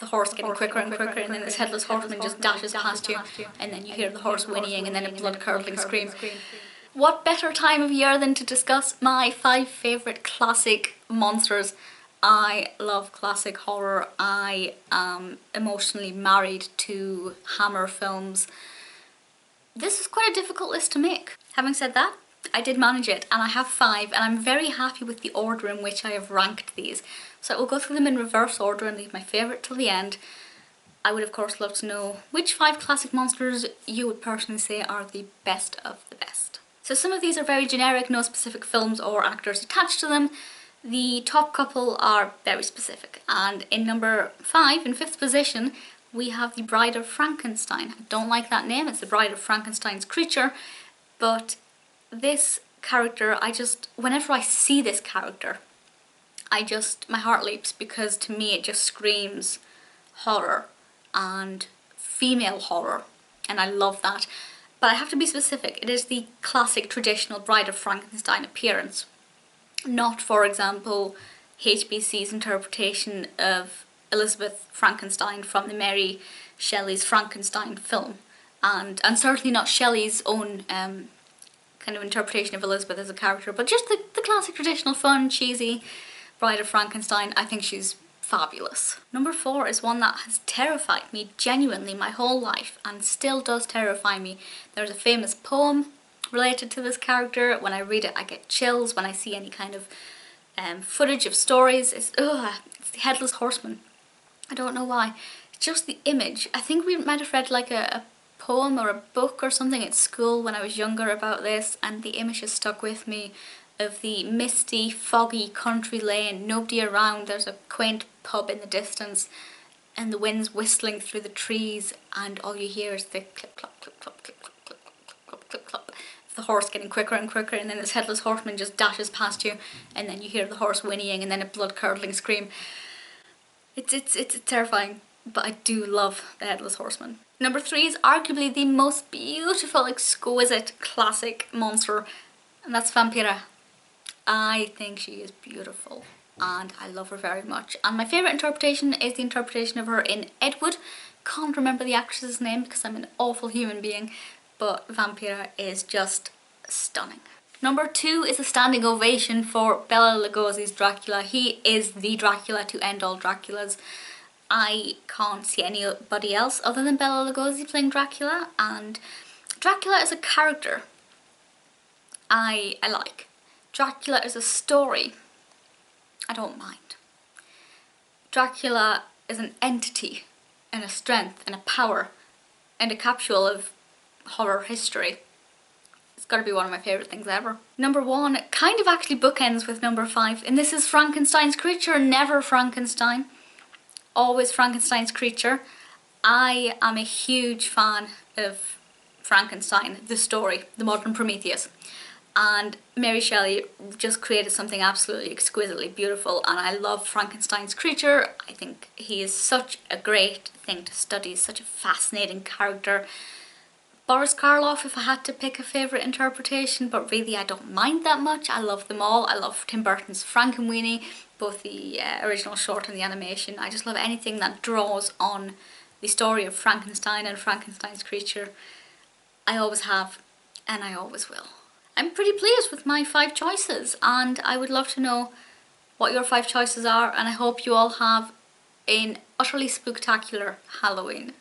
the horse getting quicker and quicker, and then this Headless Horseman just dashes past you, and then you hear the horse whinnying, and then a blood-curdling scream. What better time of year than to discuss my 5 favourite classic monsters? I love classic horror. I am emotionally married to Hammer films. This is quite a difficult list to make. Having said that, I did manage it, and I have 5, and I'm very happy with the order in which I have ranked these. So I will go through them in reverse order and leave my favourite till the end. I would of course love to know which 5 classic monsters you would personally say are the best of the best. So some of these are very generic, no specific films or actors attached to them. The top couple are very specific, and in number 5, in 5th position, we have the Bride of Frankenstein. I don't like that name, it's the Bride of Frankenstein's creature, but this character, whenever I see this character, my heart leaps, because to me it just screams horror and female horror, and I love that. But I have to be specific, it is the classic traditional Bride of Frankenstein appearance, not, for example, HBC's interpretation of Elizabeth Frankenstein from the Mary Shelley's Frankenstein film, and certainly not Shelley's own kind of interpretation of Elizabeth as a character, but just the classic traditional fun, cheesy Bride of Frankenstein. I think she's fabulous. Number 4 is one that has terrified me genuinely my whole life and still does terrify me. There's a famous poem related to this character. When I read it I get chills. When I see any kind of footage of stories, it's the Headless Horseman. I don't know why. It's just the image. I think we might have read like a poem or a book or something at school when I was younger about this, and the image has stuck with me of the misty, foggy country lane, nobody around, there's a quaint pub in the distance, and the wind's whistling through the trees, and all you hear is the clip clop, clip clop, clip clop, clip clop, clip clop, the horse getting quicker and quicker, and then this Headless Horseman just dashes past you, and then you hear the horse whinnying, and then a blood-curdling scream. It's terrifying, but I do love the Headless Horseman. Number 3 is arguably the most beautiful, exquisite, classic monster, and that's Vampira. I think she is beautiful, and I love her very much. And my favourite interpretation is the interpretation of her in Ed Wood. Can't remember the actress's name because I'm an awful human being, but Vampira is just stunning. Number 2 is a standing ovation for Bela Lugosi's Dracula. He is the Dracula to end all Draculas. I can't see anybody else other than Bela Lugosi playing Dracula, and Dracula is a character I like. Dracula is a story I don't mind. Dracula is an entity and a strength and a power and a capsule of horror history. It's got to be one of my favourite things ever. Number 1 kind of actually bookends with number 5, and this is Frankenstein's creature. Never Frankenstein, always Frankenstein's creature. I am a huge fan of Frankenstein, the story, the modern Prometheus. And Mary Shelley just created something absolutely exquisitely beautiful, and I love Frankenstein's creature. I think he is such a great thing to study, such a fascinating character. Boris Karloff if I had to pick a favourite interpretation, but really I don't mind that much. I love them all. I love Tim Burton's Frankenweenie, both the original short and the animation. I just love anything that draws on the story of Frankenstein and Frankenstein's creature. I always have, and I always will. I'm pretty pleased with my 5 choices, and I would love to know what your 5 choices are, and I hope you all have an utterly spooktacular Halloween.